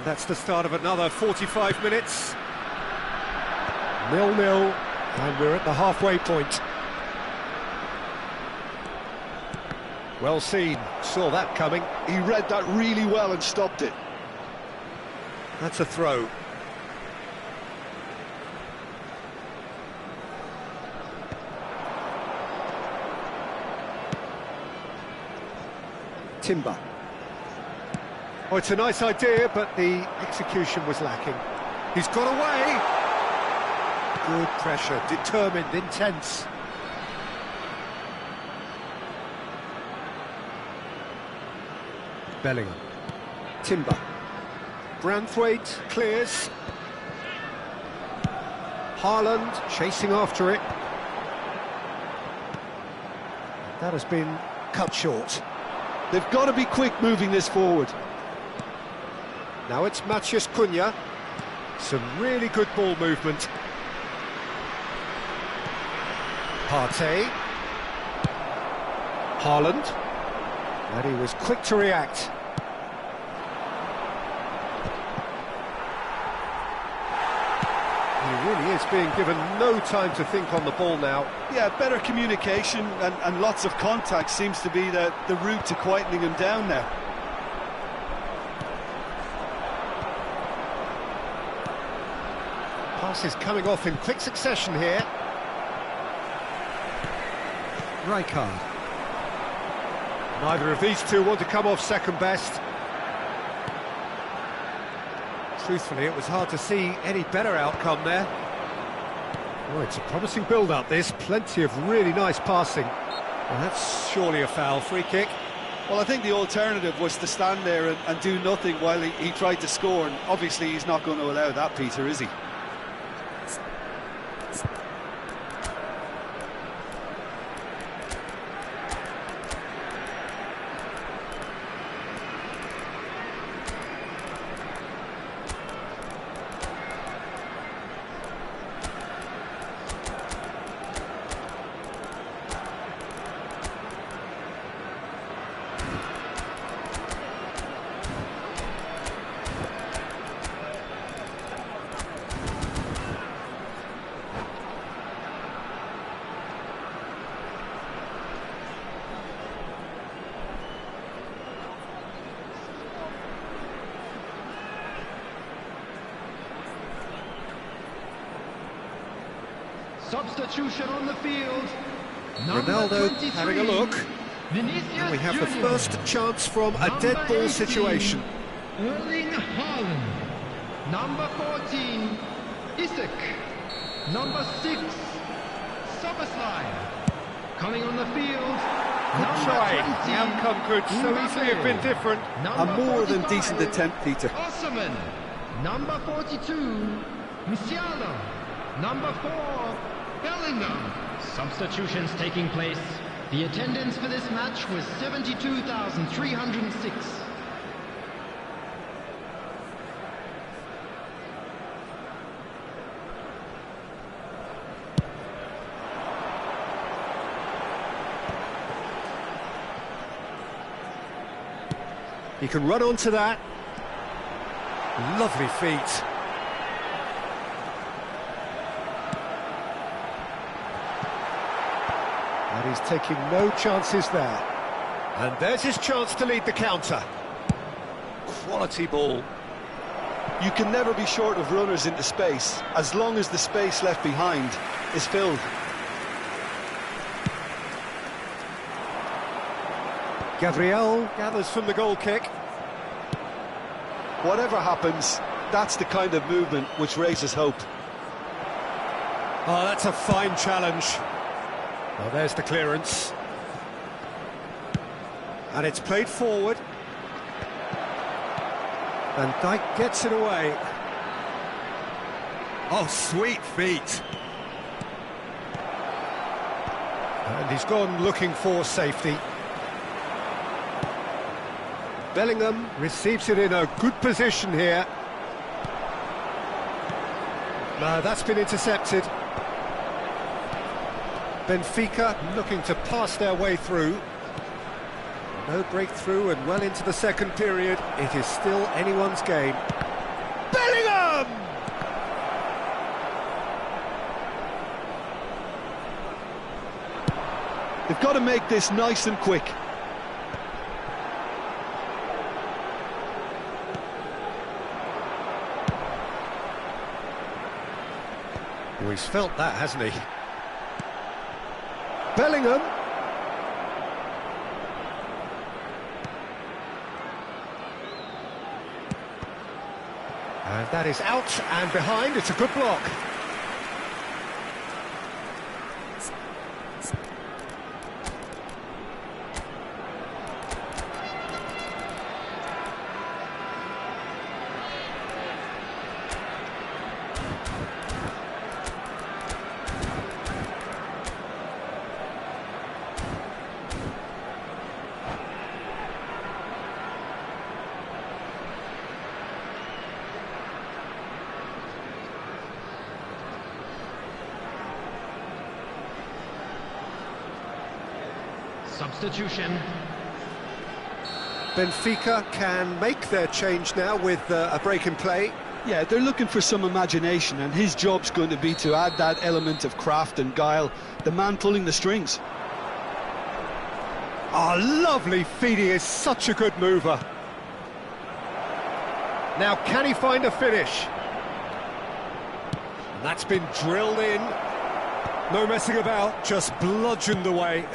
And that's the start of another 45 minutes. 0-0, and we're at the halfway point. Well seen, saw that coming. He read that really well and stopped it. That's a throw. Timber. Oh, it's a nice idea, but the execution was lacking. He's got away! Good pressure, determined, intense. Bellingham. Timber. Branthwaite clears. Haaland chasing after it. That has been cut short. They've got to be quick moving this forward. Now it's Matheus Cunha. Some really good ball movement. Partey. Haaland. And he was quick to react. He really is being given no time to think on the ball now. Yeah, better communication and lots of contact seems to be the route to quietening him down now. Passes coming off in quick succession here. Rijkaard. Neither of these two want to come off second best. Truthfully, it was hard to see any better outcome there. Oh, it's a promising build-up, this. Plenty of really nice passing. Well, that's surely a foul. Free kick. Well, I think the alternative was to stand there and do nothing while he tried to score, and obviously he's not going to allow that, Peter, is he? Substitution on the field. Ronaldo having a look. And we have the first chance from a dead ball situation. Erling Haaland. Number 14, Isak. Number 6, Szoboszlai. Coming on the field. Good try. The outcome could so easily have been different. A more than decent attempt, Peter. Osman. Number 42, Musiala. Number 4, Bellingham. Substitutions taking place. The attendance for this match was 72,306. He can run onto that. Lovely feet. And he's taking no chances there. And there's his chance to lead the counter. Quality ball. You can never be short of runners into space, as long as the space left behind is filled. Gabriel gathers from the goal kick. Whatever happens, that's the kind of movement which raises hope. Oh, that's a fine challenge. Well, there's the clearance. And it's played forward. Van Dijk gets it away. Oh, sweet feet. And he's gone looking for safety. Bellingham receives it in a good position here. No, that's been intercepted. Benfica looking to pass their way through. No breakthrough and well into the second period. It is still anyone's game. They've got to make this nice and quick. Well, he's felt that, hasn't he? Bellingham. And that is out and behind. It's a good block. Substitution. Benfica can make their change now with a break in play. Yeah, they're looking for some imagination, and his job's going to be to add that element of craft and guile, the man pulling the strings. Oh, lovely feed. He is such a good mover. Now, can he find a finish? And that's been drilled in. No messing about, just bludgeoned away.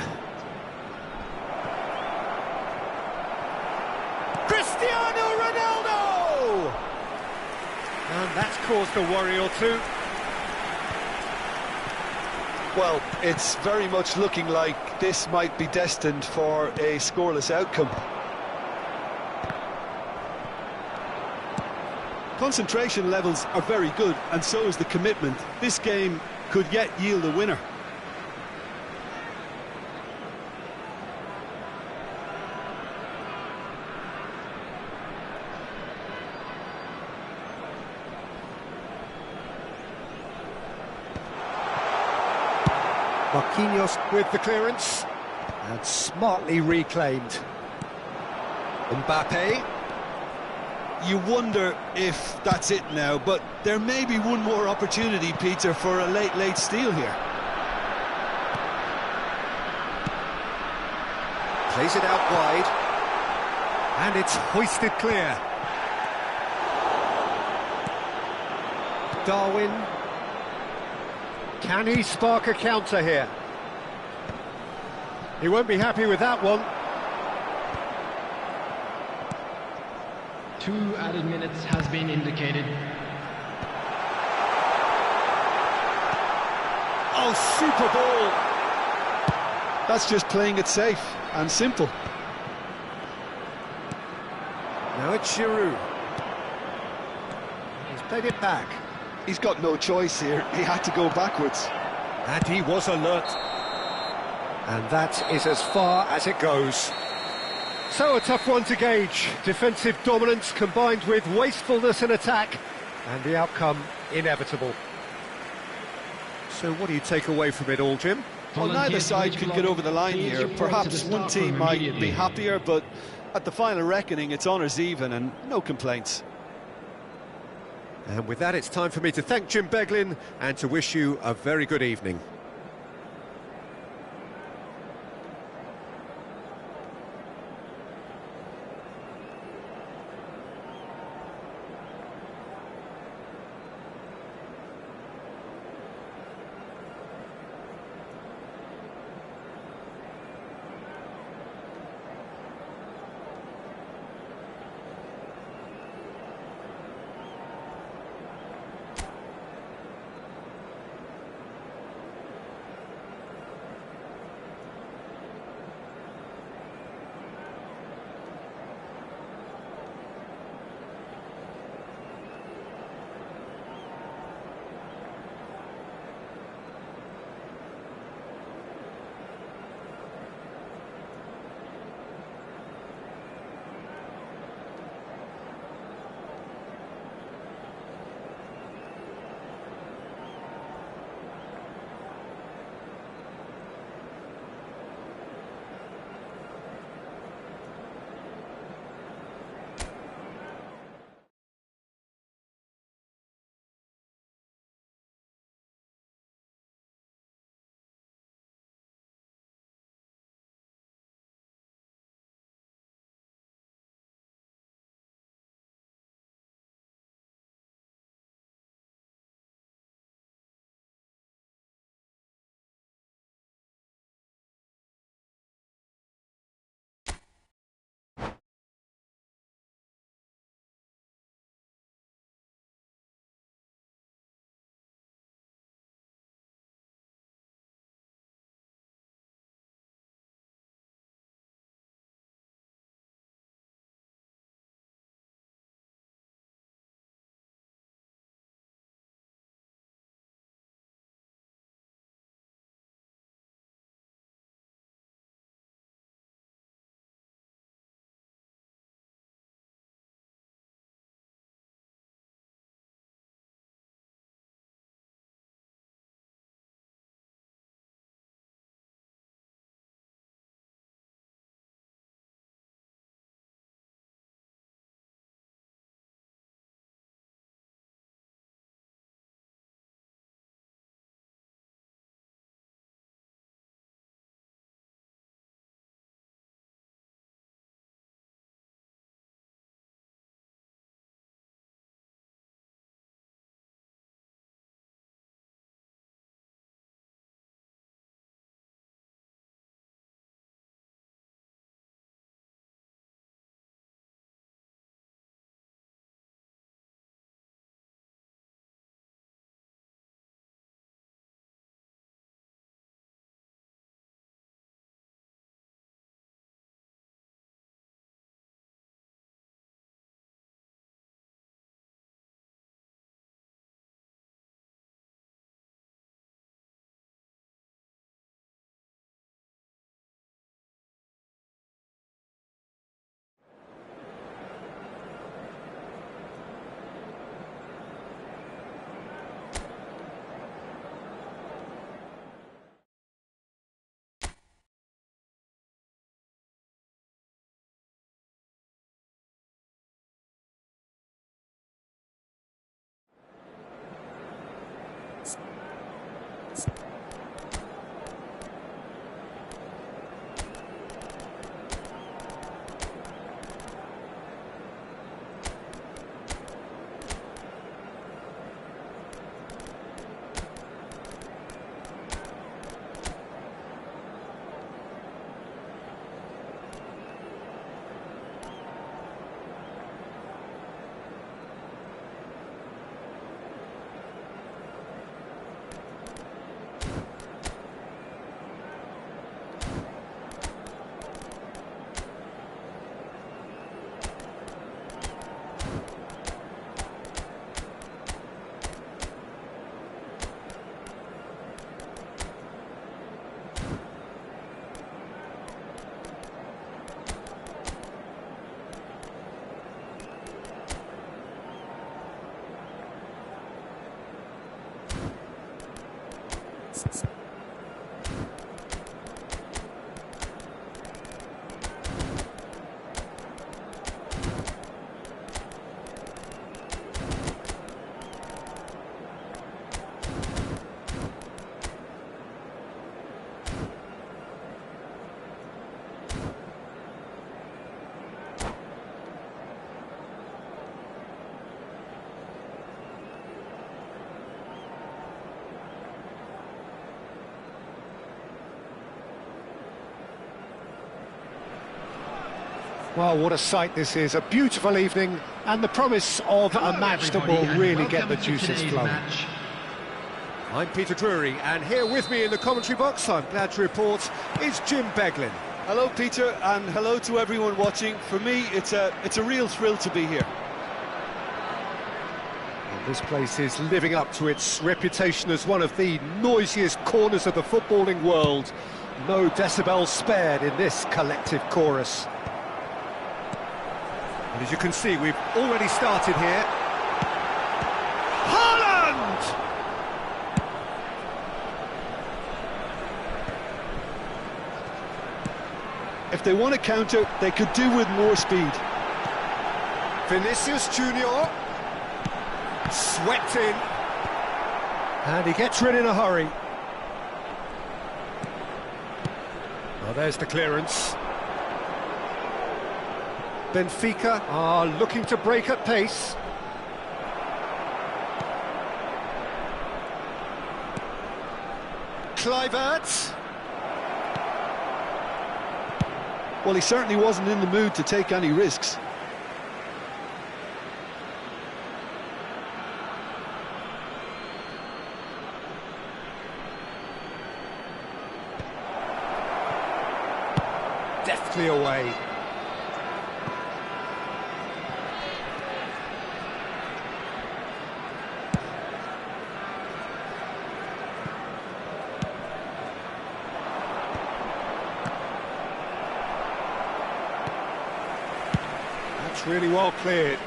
Cristiano Ronaldo! And that's caused a worry or two. Well, it's very much looking like this might be destined for a scoreless outcome. Concentration levels are very good, and so is the commitment. This game could yet yield a winner. Marquinhos with the clearance, and smartly reclaimed. Mbappe. You wonder if that's it now, but there may be one more opportunity, Peter, for a late steal here. Plays it out wide, and it's hoisted clear. Darwin. Can he spark a counter here? He won't be happy with that one. 2 added minutes has been indicated. Oh, super ball! That's just playing it safe and simple. Now it's Giroud. He's played it back. He's got no choice here. He had to go backwards. And he was alert. And that is as far as it goes. So a tough one to gauge. Defensive dominance combined with wastefulness in attack, and the outcome inevitable. So what do you take away from it all, Jim? Well, neither side could get over the line here. Perhaps one team might be happier, but at the final reckoning, it's honours even and no complaints. And with that, it's time for me to thank Jim Beglin and to wish you a very good evening. Well, what a sight this is. A beautiful evening and the promise of a match that will really get the juices flowing. I'm Peter Drury, and here with me in the commentary box, I'm glad to report, is Jim Beglin. Hello, Peter, and hello to everyone watching. For me, it's a real thrill to be here. And this place is living up to its reputation as one of the noisiest corners of the footballing world. No decibels spared in this collective chorus. And as you can see, we've already started here. Haaland! If they want to counter, they could do with more speed. Vinicius Junior swept in, and he gets rid in a hurry. Well, there's the clearance. Benfica are looking to break at pace. Kluivert. Well, he certainly wasn't in the mood to take any risks. Deftly away. That's really well cleared.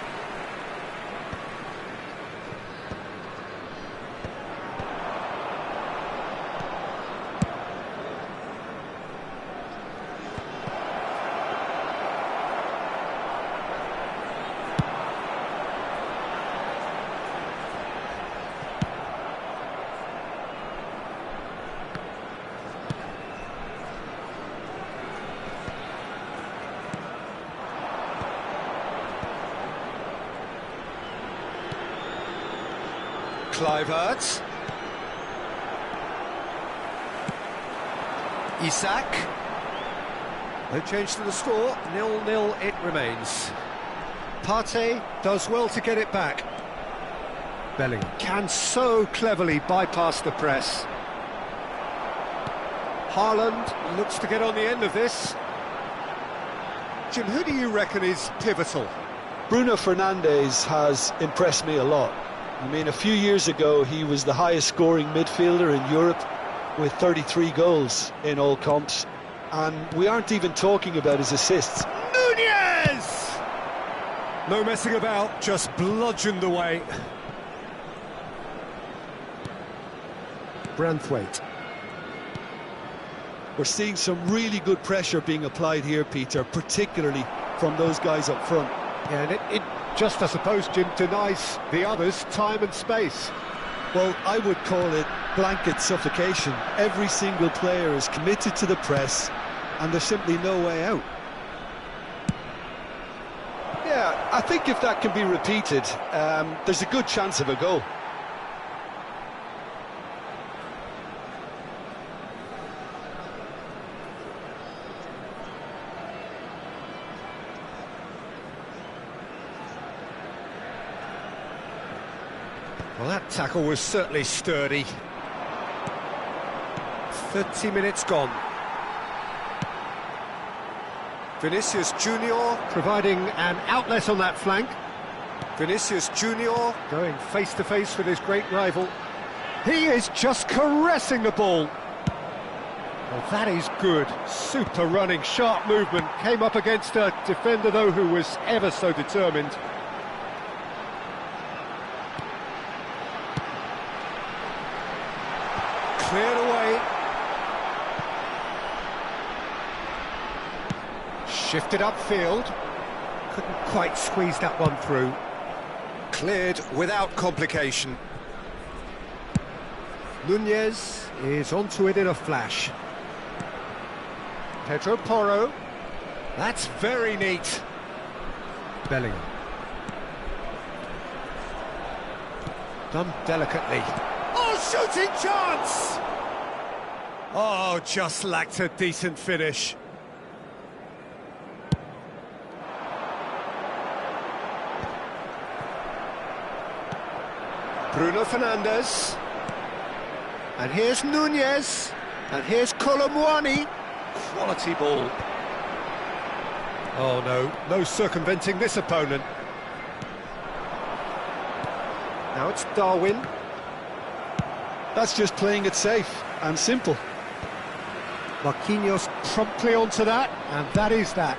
Kluivert. Isak. No change to the score, 0-0 it remains. Partey does well to get it back. Bellingham can so cleverly bypass the press. Haaland looks to get on the end of this. Jim, who do you reckon is pivotal? Bruno Fernandes has impressed me a lot. I mean, a few years ago, he was the highest scoring midfielder in Europe with 33 goals in all comps. And we aren't even talking about his assists. Nunez! No messing about, just bludgeoned away. Branthwaite. We're seeing some really good pressure being applied here, Peter, particularly from those guys up front. Yeah, and it just, I suppose, Jim, denies the others time and space. Well, I would call it blanket suffocation. Every single player is committed to the press, and there's simply no way out. Yeah, I think if that can be repeated, there's a good chance of a goal. Well, that tackle was certainly sturdy. 30 minutes gone. Vinicius Junior providing an outlet on that flank. Vinicius Junior going face to face with his great rival. He is just caressing the ball. Well, that is good. Super running, sharp movement. Came up against a defender, though, who was ever so determined. Cleared away. Shifted upfield. Couldn't quite squeeze that one through. Cleared without complication. Nunez is onto it in a flash. Pedro Porro. That's very neat. Bellingham. Done delicately. Oh, shooting chance! Oh, just lacked a decent finish. Bruno Fernandes. And here's Nunez. And here's Colomwani. Quality ball. Oh no, no circumventing this opponent. Now it's Darwin. That's just playing it safe and simple. Marquinhos promptly onto that, and that is that.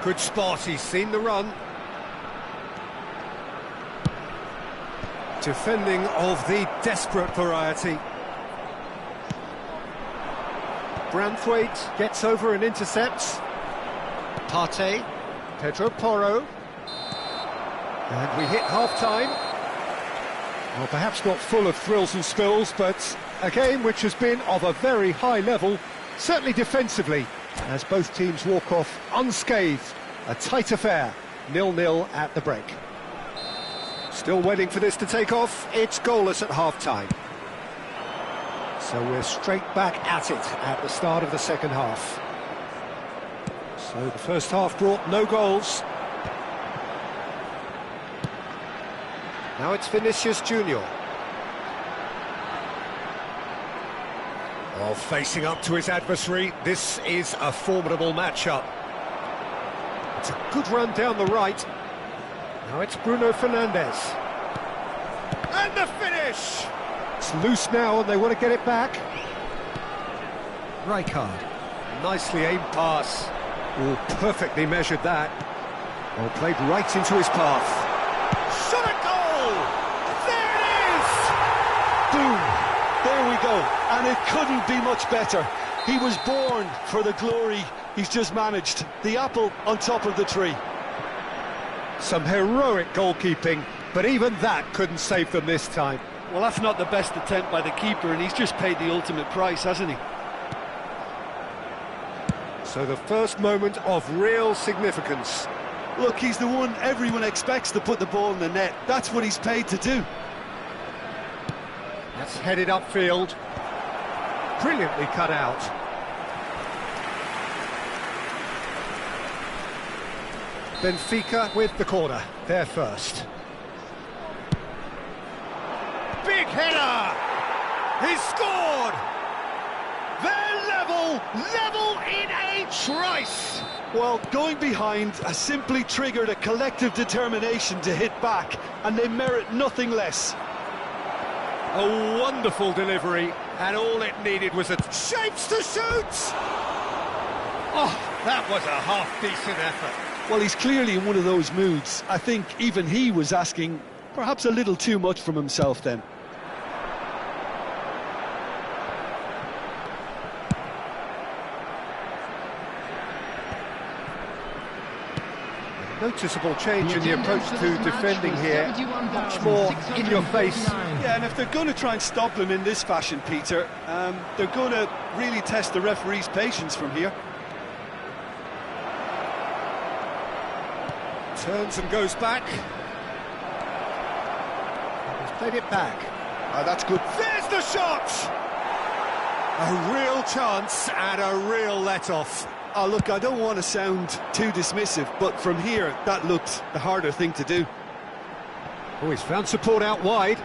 Good spot, he's seen the run. Defending of the desperate variety. Branthwaite gets over and intercepts. Partey, Pedro Porro. And we hit half-time. Well, perhaps not full of thrills and spills, but a game which has been of a very high level, certainly defensively, as both teams walk off unscathed. A tight affair, 0-0 at the break. Still waiting for this to take off. It's goalless at half-time. So we're straight back at it at the start of the second half. So the first half brought no goals. Now it's Vinicius Junior. Oh, facing up to his adversary, this is a formidable matchup. It's a good run down the right. Now it's Bruno Fernandes. And the finish! It's loose now and they want to get it back. Rijkaard. Nicely aimed pass. Oh, perfectly measured that. Oh, played right into his path. Shot a goal! There it is! Boom! There we go. And it couldn't be much better. He was born for the glory he's just managed. The apple on top of the tree. Some heroic goalkeeping, but even that couldn't save them this time. Well, that's not the best attempt by the keeper, and he's just paid the ultimate price, hasn't he? So the first moment of real significance. Look, he's the one everyone expects to put the ball in the net. That's what he's paid to do. That's headed upfield. Brilliantly cut out. Benfica with the corner, they're first. Big header! He's scored! They're level in a trice! Well, going behind has simply triggered a collective determination to hit back, and they merit nothing less. A wonderful delivery, and all it needed was a shapes to shoot! Oh, that was a half-decent effort. Well, he's clearly in one of those moods. I think even he was asking perhaps a little too much from himself then. Noticeable change in the approach to defending here. Much more in your face. Yeah, and if they're going to try and stop him in this fashion, Peter, they're going to really test the referee's patience from here. Turns and goes back. He's played it back. Oh, that's good. There's the shot! A real chance and a real let-off. Oh, look, I don't want to sound too dismissive, but from here, that looked the harder thing to do. Oh, he's found support out wide.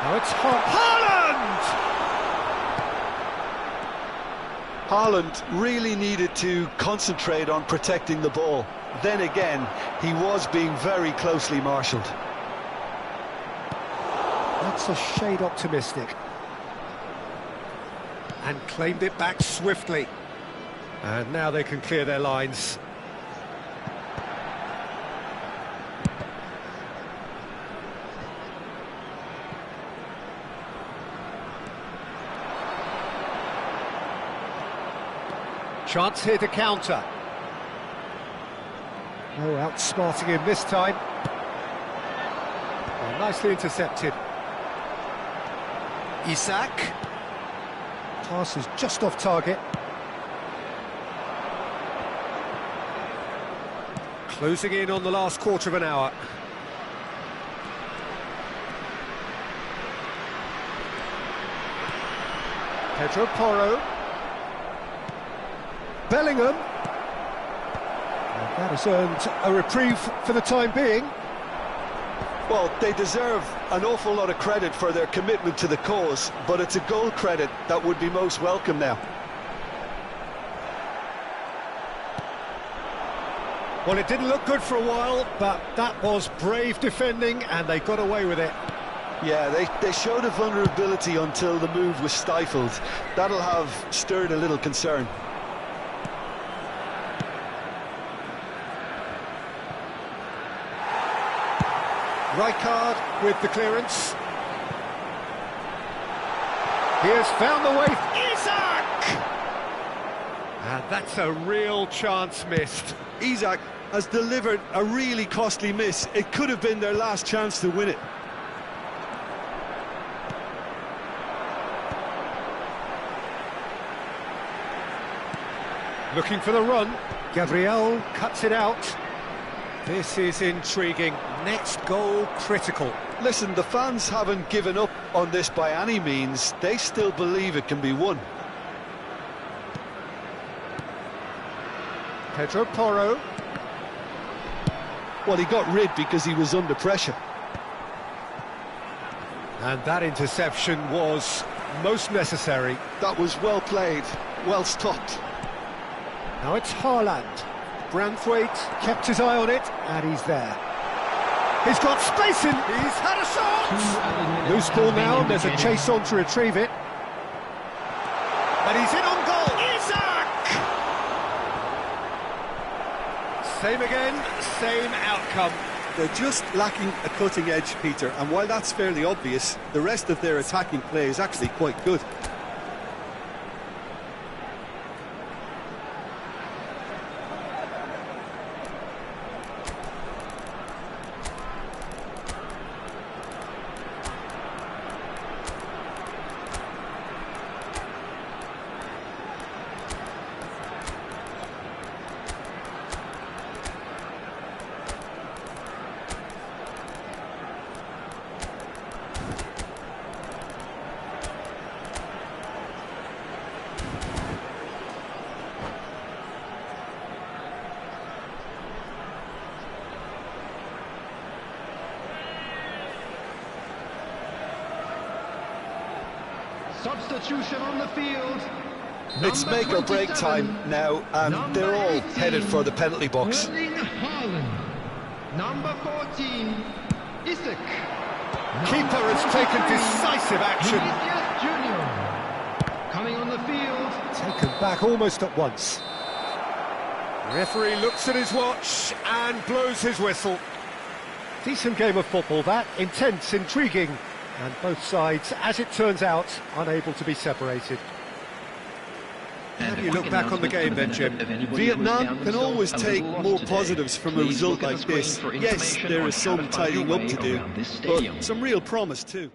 Now it's Haaland! Haaland really needed to concentrate on protecting the ball. Then again, he was being very closely marshalled. That's a shade optimistic. And claimed it back swiftly. And now they can clear their lines. Chance here to counter. Oh, outsmarting him this time. Oh, nicely intercepted. Isak. Pass is just off target. Closing in on the last quarter of an hour. Pedro Porro. Bellingham. And that has earned a reprieve for the time being. Well, they deserve an awful lot of credit for their commitment to the cause, but it's a goal credit that would be most welcome now. Well, it didn't look good for a while, but that was brave defending, and they got away with it. Yeah, they showed a vulnerability until the move was stifled. That'll have stirred a little concern. Rijkaard with the clearance. He has found the way. Isak! And that's a real chance missed. Isak has delivered a really costly miss. It could have been their last chance to win it. Looking for the run. Gabriel cuts it out. This is intriguing. Next goal critical. Listen, the fans haven't given up on this by any means. They still believe it can be won. Pedro Porro. Well, he got rid because he was under pressure. And that interception was most necessary. That was well played, well stopped. Now it's Haaland. Branthwaite kept his eye on it, and he's there. He's got space in. He's had a shot. Loose ball now. There's a chase on to retrieve it. And he's in on goal. Isak! Same again, same outcome. They're just lacking a cutting edge, Peter, and while that's fairly obvious, the rest of their attacking play is actually quite good. Substitution on the field. It's Number make or break 27, time now, and they're all 18, headed for the penalty box. Erling Haaland. Number 14, Isak. Keeper has taken decisive action. Vinicius Junior. Coming on the field. Taken back almost at once. Referee looks at his watch and blows his whistle. Decent game of football that, intense, intriguing, and both sides, as it turns out, unable to be separated. How do you look back on the game then, Jim? Vietnam can always take more positives from a result like this. Yes, there is some tidying up to do, but some real promise too.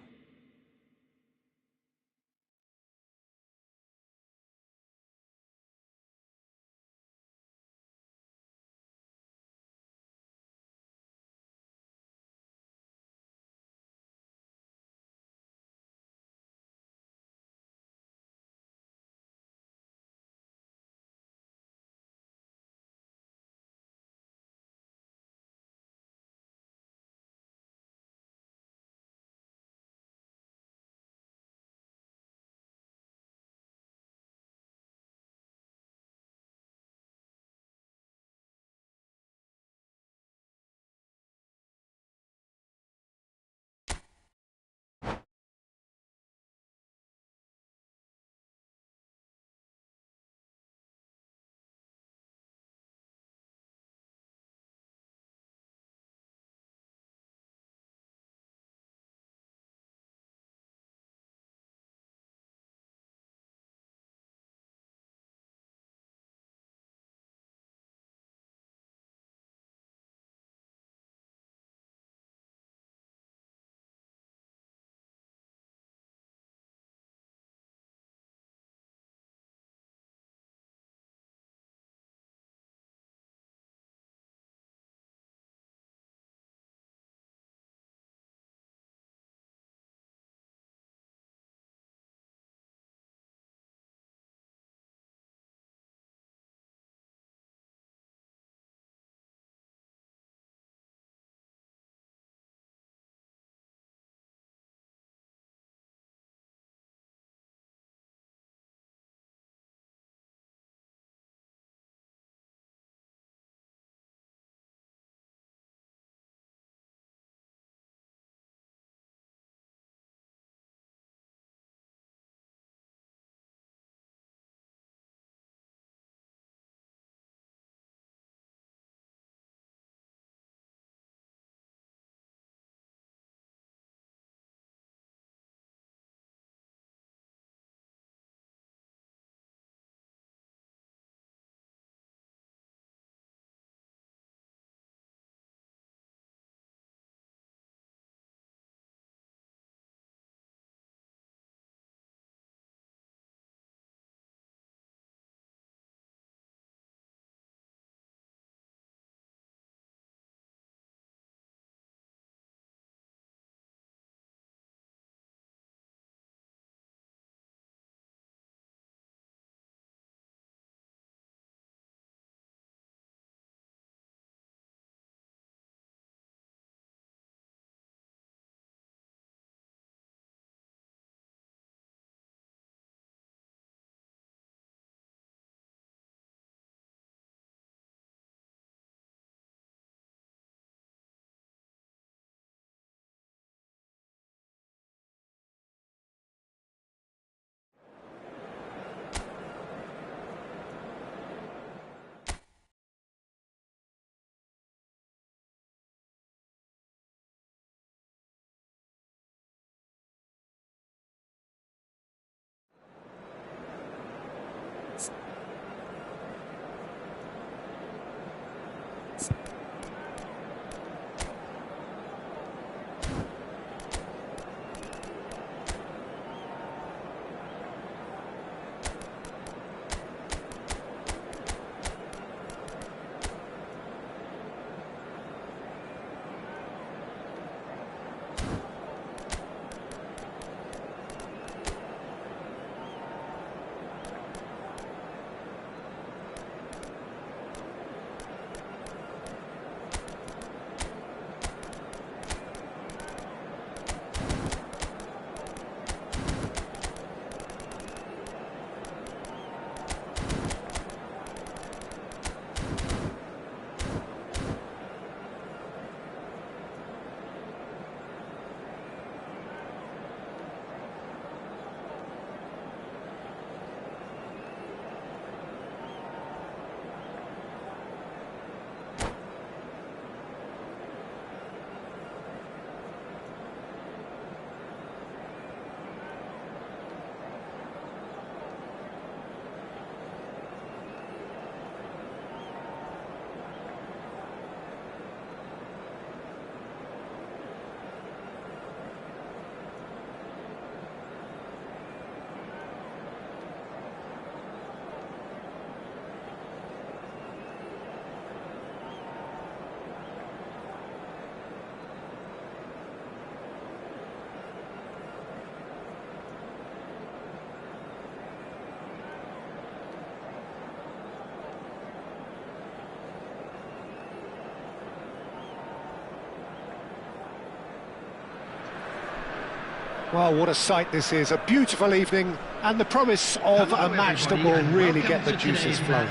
Well, what a sight this is, a beautiful evening, and the promise of a match that will really get the juices flowing.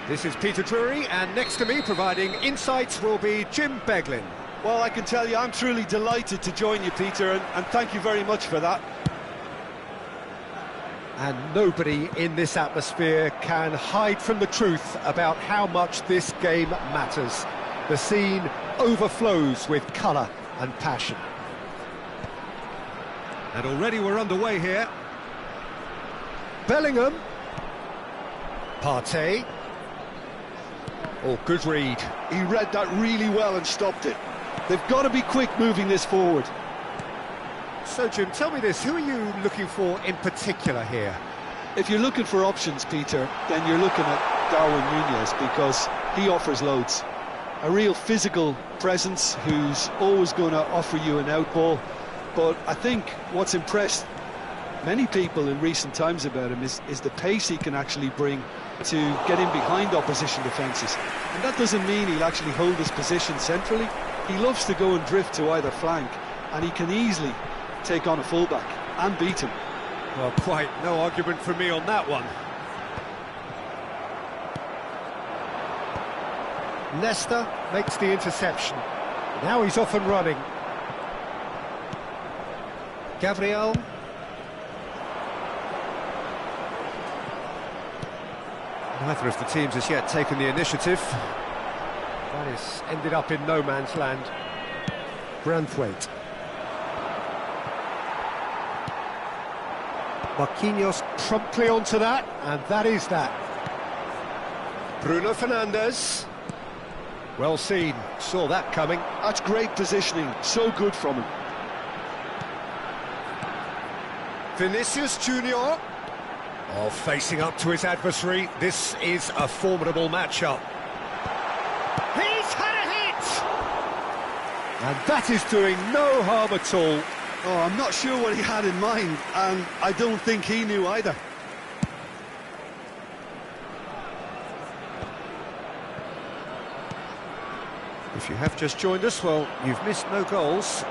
This is Peter Drury, and next to me, providing insights, will be Jim Beglin. Well, I can tell you, I'm truly delighted to join you, Peter, and thank you very much for that. And nobody in this atmosphere can hide from the truth about how much this game matters. The scene overflows with colour and passion. And already we're underway here. Bellingham. Partey. Oh, good read. He read that really well and stopped it. They've got to be quick moving this forward. So, Jim, tell me this, who are you looking for in particular here? If you're looking for options, Peter, then you're looking at Darwin Núñez, because he offers loads. A real physical presence who's always going to offer you an outball. But I think what's impressed many people in recent times about him is the pace he can actually bring to get in behind opposition defences. And that doesn't mean he'll actually hold his position centrally. He loves to go and drift to either flank, and he can easily take on a fullback and beat him. Well, quite no argument from me on that one. Nesta makes the interception. Now he's off and running. Gabriel. Neither of the teams has yet taken the initiative. That has ended up in no man's land. Branthwaite. Marquinhos promptly onto that, and that is that. Bruno Fernandes. Well seen, saw that coming. That's great positioning, so good from him. Vinicius Junior. Oh, facing up to his adversary, this is a formidable matchup. He's had a hit! And that is doing no harm at all. Oh, I'm not sure what he had in mind, and I don't think he knew either. If you have just joined us, well, you've missed no goals.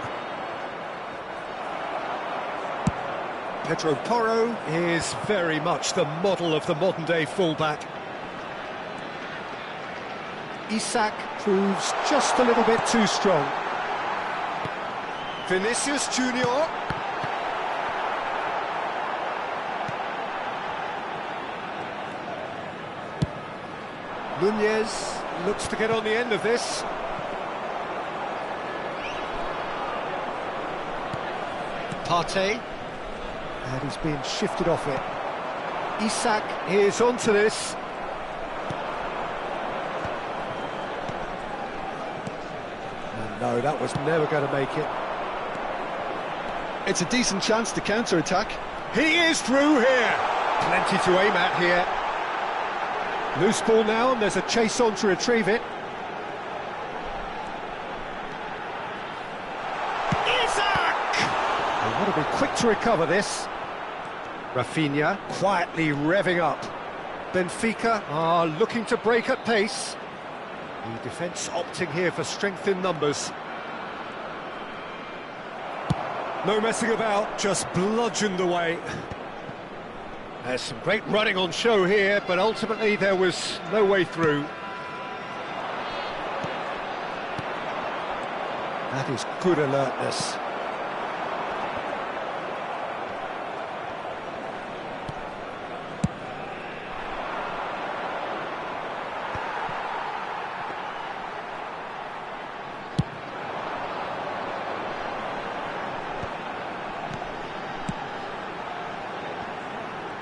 Pedro Porro is very much the model of the modern-day fullback. Isak proves just a little bit too strong. Vinicius Junior. Núñez looks to get on the end of this. Partey. And he's being shifted off it. Isak is onto this. No, that was never going to make it. It's a decent chance to counter-attack. He is through here. Plenty to aim at here. Loose ball now, and there's a chase on to retrieve it. Isak! They want to be quick to recover this. Rafinha quietly revving up. Benfica are looking to break at pace. The defence opting here for strength in numbers. No messing about, just bludgeoned away. There's some great running on show here, but ultimately there was no way through. That is good alertness.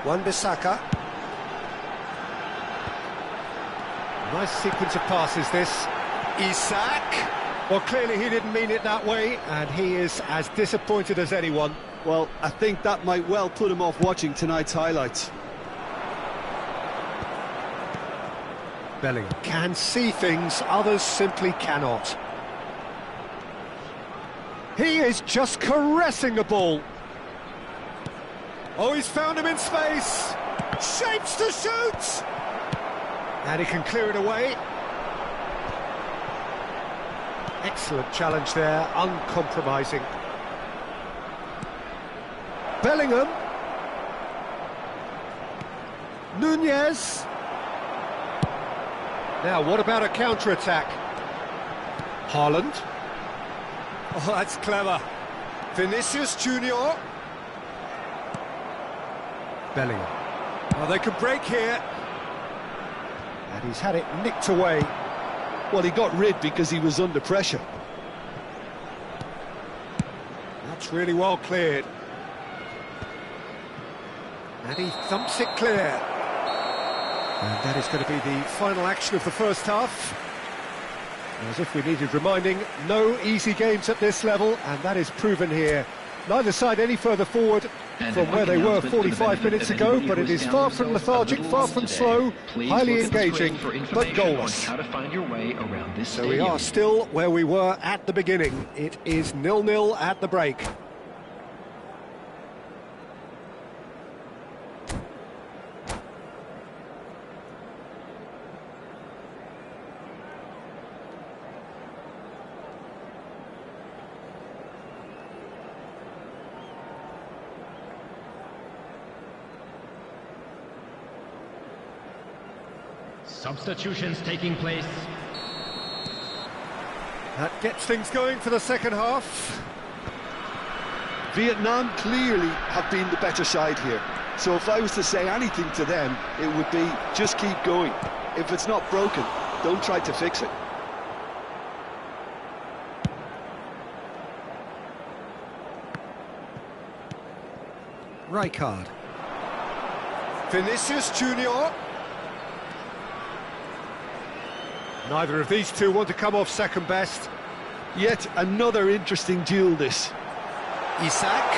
Wan-Bissaka. Nice sequence of passes this. Isak. Well, clearly he didn't mean it that way, and he is as disappointed as anyone. Well, I think that might well put him off watching tonight's highlights. Bellingham can see things, others simply cannot. He is just caressing the ball. Oh, he's found him in space. Shapes to shoot. And he can clear it away. Excellent challenge there, uncompromising. Bellingham. Nunez. Now, what about a counter-attack? Haaland. Oh, that's clever. Vinicius Junior. Bellingham. Well, they can break here. And he's had it nicked away. Well, he got rid because he was under pressure. That's really well cleared. And he thumps it clear. And that is going to be the final action of the first half. As if we needed reminding, no easy games at this level, and that is proven here. Neither side any further forward from where they were 45 minutes ago, but it is far from lethargic, far from slow, highly engaging, but goalless. So we are still where we were at the beginning. It is 0-0 at the break. Substitutions taking place. That gets things going for the second half. Vietnam clearly have been the better side here. So if I was to say anything to them, it would be just keep going. If it's not broken, don't try to fix it. Rijkaard. Vinicius Junior. Neither of these two want to come off second best. Yet another interesting duel, this. Isak.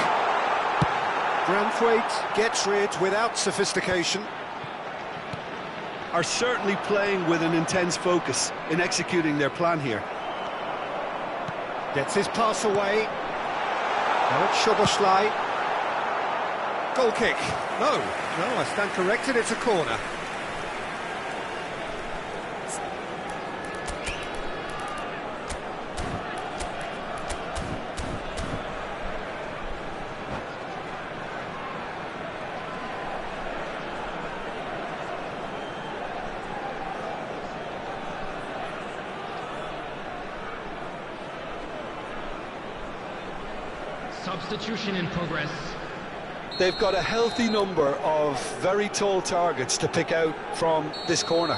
Branthwaite gets rid without sophistication. Are certainly playing with an intense focus in executing their plan here. Gets his pass away. Now it's Szoboszlai. Goal kick. No, I stand corrected, it's a corner. Substitution in progress. They've got a healthy number of very tall targets to pick out from this corner.